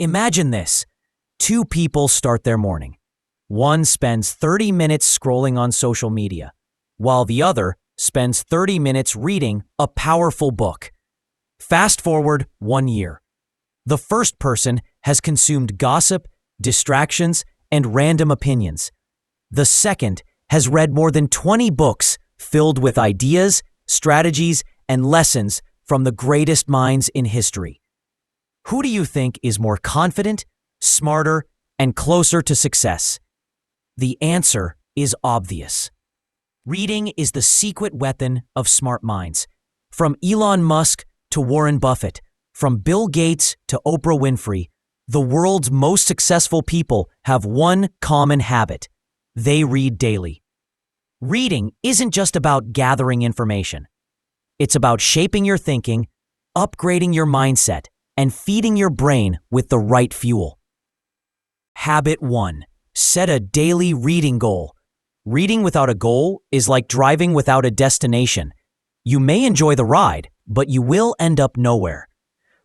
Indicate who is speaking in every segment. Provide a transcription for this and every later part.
Speaker 1: Imagine this. Two people start their morning. One spends 30 minutes scrolling on social media, while the other spends 30 minutes reading a powerful book. Fast forward 1 year. The first person has consumed gossip, distractions, and random opinions. The second has read more than 20 books filled with ideas, strategies, and lessons from the greatest minds in history. Who do you think is more confident, smarter, and closer to success? The answer is obvious. Reading is the secret weapon of smart minds. From Elon Musk to Warren Buffett, from Bill Gates to Oprah Winfrey, the world's most successful people have one common habit. They read daily. Reading isn't just about gathering information. It's about shaping your thinking, upgrading your mindset, and feeding your brain with the right fuel. Habit 1. Set a daily reading goal. Reading without a goal is like driving without a destination. You may enjoy the ride, but you will end up nowhere.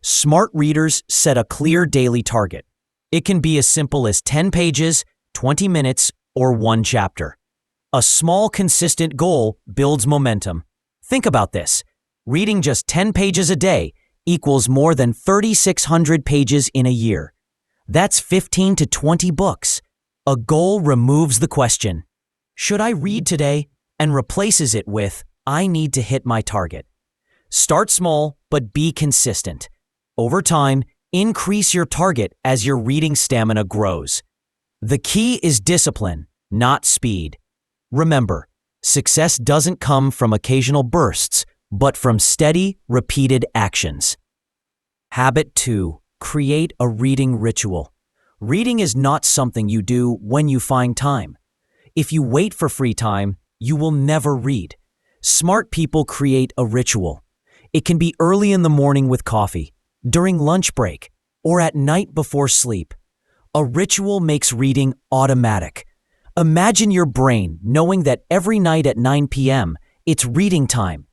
Speaker 1: Smart readers set a clear daily target. It can be as simple as 10 pages, 20 minutes, or one chapter. A small, consistent goal builds momentum. Think about this. Reading just 10 pages a day equals more than 3,600 pages in a year. That's 15 to 20 books. A goal removes the question, should I read today? And replaces it with, I need to hit my target. Start small, but be consistent. Over time, increase your target as your reading stamina grows. The key is discipline, not speed. Remember, success doesn't come from occasional bursts, but from steady, repeated actions. Habit 2. Create a reading ritual. Reading is not something you do when you find time. If you wait for free time, you will never read. Smart people create a ritual. It can be early in the morning with coffee, during lunch break, or at night before sleep. A ritual makes reading automatic. Imagine your brain knowing that every night at 9 p.m., it's reading time.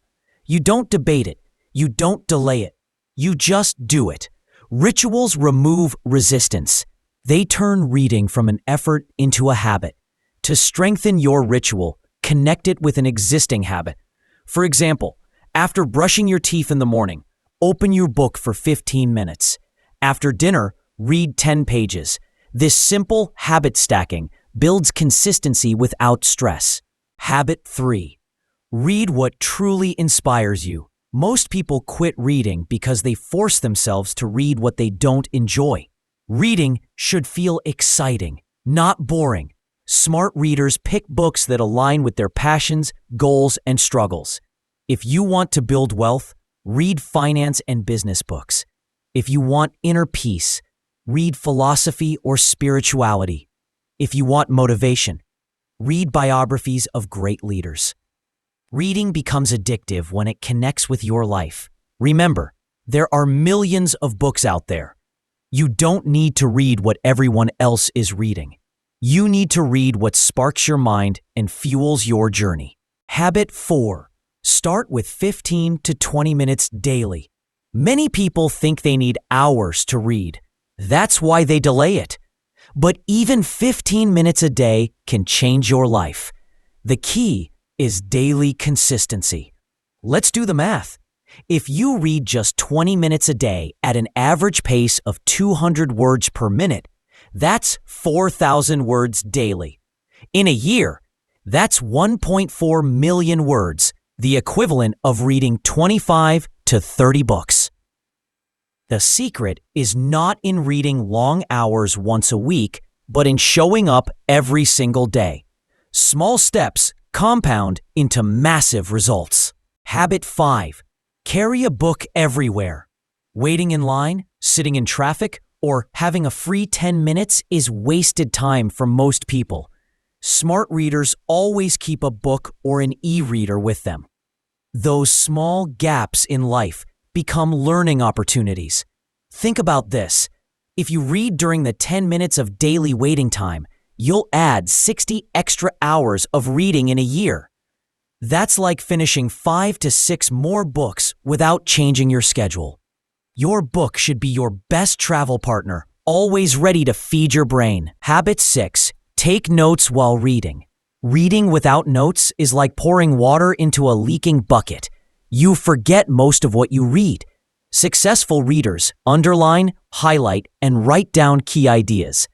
Speaker 1: You don't debate it. You don't delay it. You just do it. Rituals remove resistance. They turn reading from an effort into a habit. To strengthen your ritual, connect it with an existing habit. For example, after brushing your teeth in the morning, open your book for 15 minutes. After dinner, read 10 pages. This simple habit stacking builds consistency without stress. Habit 3. Read what truly inspires you. Most people quit reading because they force themselves to read what they don't enjoy. Reading should feel exciting, not boring. Smart readers pick books that align with their passions, goals, and struggles. If you want to build wealth, read finance and business books. If you want inner peace, read philosophy or spirituality. If you want motivation, read biographies of great leaders. Reading becomes addictive when it connects with your life. Remember, there are millions of books out there. You don't need to read what everyone else is reading. You need to read what sparks your mind and fuels your journey. Habit 4. Start with 15 to 20 minutes daily. Many people think they need hours to read. That's why they delay it. But even 15 minutes a day can change your life. The key is daily consistency. Let's do the math. If you read just 20 minutes a day at an average pace of 200 words per minute, that's 4,000 words daily. In a year, that's 1.4 million words, the equivalent of reading 25 to 30 books. The secret is not in reading long hours once a week, but in showing up every single day. Small steps compound into massive results. Habit 5. Carry a book everywhere. Waiting in line, sitting in traffic, or having a free 10 minutes is wasted time for most people. Smart readers always keep a book or an e-reader with them. Those small gaps in life become learning opportunities. Think about this. If you read during the 10 minutes of daily waiting time, you'll add 60 extra hours of reading in a year. That's like finishing 5 to 6 more books without changing your schedule. Your book should be your best travel partner always ready to feed your brain. Habit 6. Take notes while reading. Reading without notes is like pouring water into a leaking bucket. You forget most of what you read. Successful readers underline, highlight, and write down key ideas.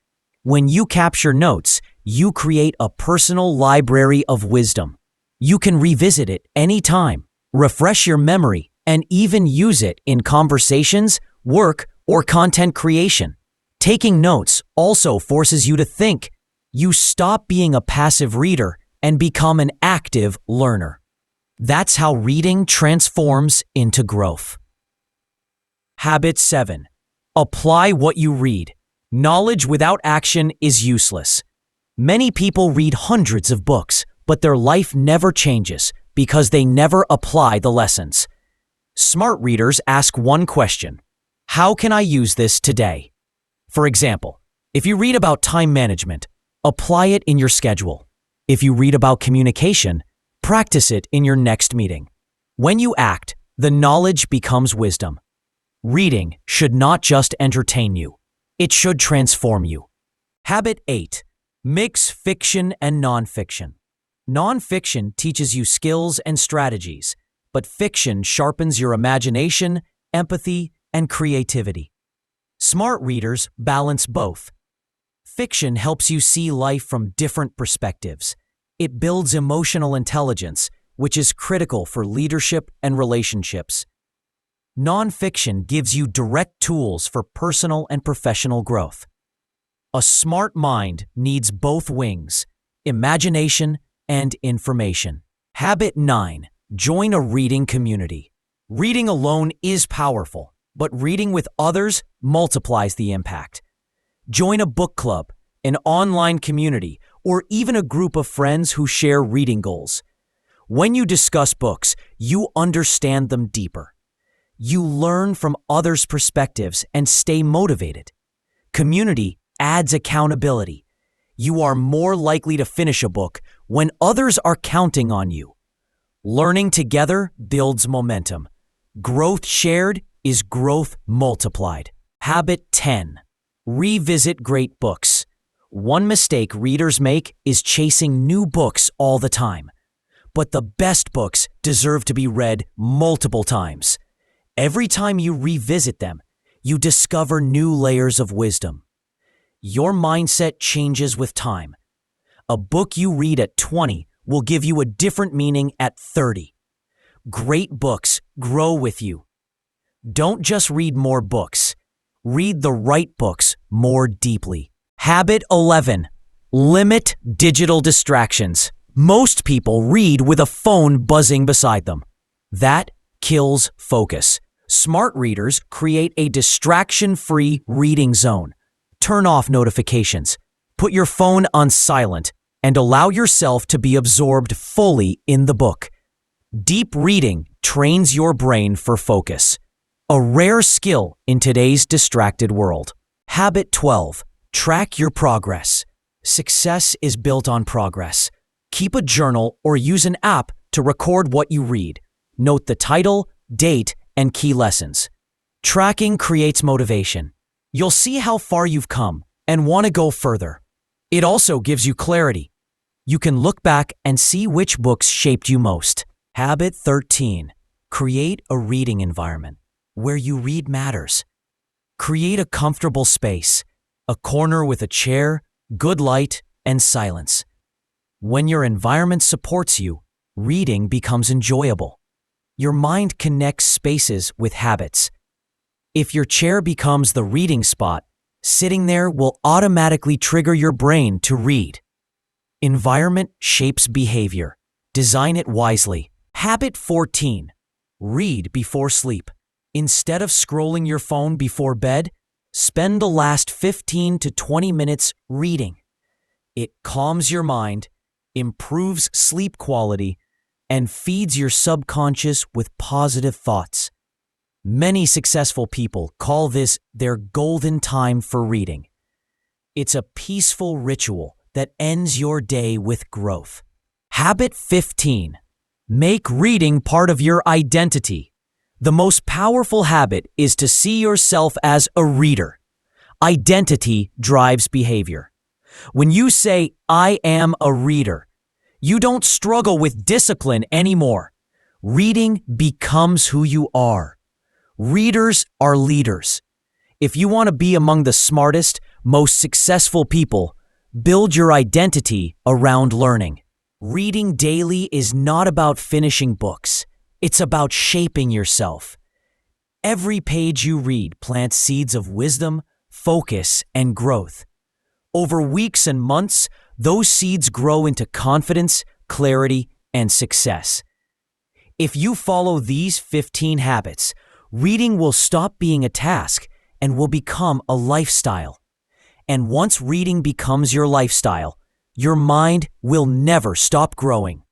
Speaker 1: When you capture notes, you create a personal library of wisdom. You can revisit it anytime, refresh your memory, and even use it in conversations, work, or content creation. Taking notes also forces you to think. You stop being a passive reader and become an active learner. That's how reading transforms into growth. Habit 7. Apply what you read. Knowledge without action is useless. Many people read hundreds of books, but their life never changes because they never apply the lessons. Smart readers ask one question: how can I use this today? For example, if you read about time management, apply it in your schedule. If you read about communication, practice it in your next meeting. When you act, the knowledge becomes wisdom. Reading should not just entertain you. It should transform you. Habit 8. Mix fiction and nonfiction. Nonfiction teaches you skills and strategies, but fiction sharpens your imagination, empathy, and creativity. Smart readers balance both. Fiction helps you see life from different perspectives. It builds emotional intelligence, which is critical for leadership and relationships. Nonfiction gives you direct tools for personal and professional growth. A smart mind needs both wings, imagination and information. Habit 9. Join a reading community. Reading alone is powerful, but reading with others multiplies the impact. Join a book club, an online community, or even a group of friends who share reading goals. When you discuss books, you understand them deeper. You learn from others' perspectives and stay motivated. Community adds accountability. You are more likely to finish a book when others are counting on you. Learning together builds momentum. Growth shared is growth multiplied. Habit 10. Revisit great books. One mistake readers make is chasing new books all the time. But the best books deserve to be read multiple times. Every time you revisit them, you discover new layers of wisdom. Your mindset changes with time. A book you read at 20 will give you a different meaning at 30. Great books grow with you. Don't just read more books. Read the right books more deeply. Habit 11. Limit digital distractions. Most people read with a phone buzzing beside them. That kills focus. Smart readers create a distraction-free reading zone. Turn off notifications. Put your phone on silent and allow yourself to be absorbed fully in the book. Deep reading trains your brain for focus, a rare skill in today's distracted world. Habit 12. Track your progress. Success is built on progress. Keep a journal or use an app to record what you read. Note the title, date, and key lessons. Tracking creates motivation. You'll see how far you've come and want to go further. It also gives you clarity. You can look back and see which books shaped you most. Habit 13. Create a reading environment where you read matters. Create a comfortable space, a corner with a chair, good light, and silence. When your environment supports you, reading becomes enjoyable. Your mind connects spaces with habits. If your chair becomes the reading spot, sitting there will automatically trigger your brain to read. Environment shapes behavior. Design it wisely. Habit 14. Read before sleep. Instead of scrolling your phone before bed, spend the last 15 to 20 minutes reading. It calms your mind, improves sleep quality, and feeds your subconscious with positive thoughts. Many successful people call this their golden time for reading. It's a peaceful ritual that ends your day with growth. Habit 15. Make reading part of your identity. The most powerful habit is to see yourself as a reader. Identity drives behavior. When you say, "I am a reader," you don't struggle with discipline anymore. Reading becomes who you are. Readers are leaders. If you want to be among the smartest, most successful people, build your identity around learning. Reading daily is not about finishing books. It's about shaping yourself. Every page you read plants seeds of wisdom, focus, and growth. Over weeks and months, those seeds grow into confidence, clarity, and success. If you follow these 15 habits, reading will stop being a task and will become a lifestyle. And once reading becomes your lifestyle, your mind will never stop growing.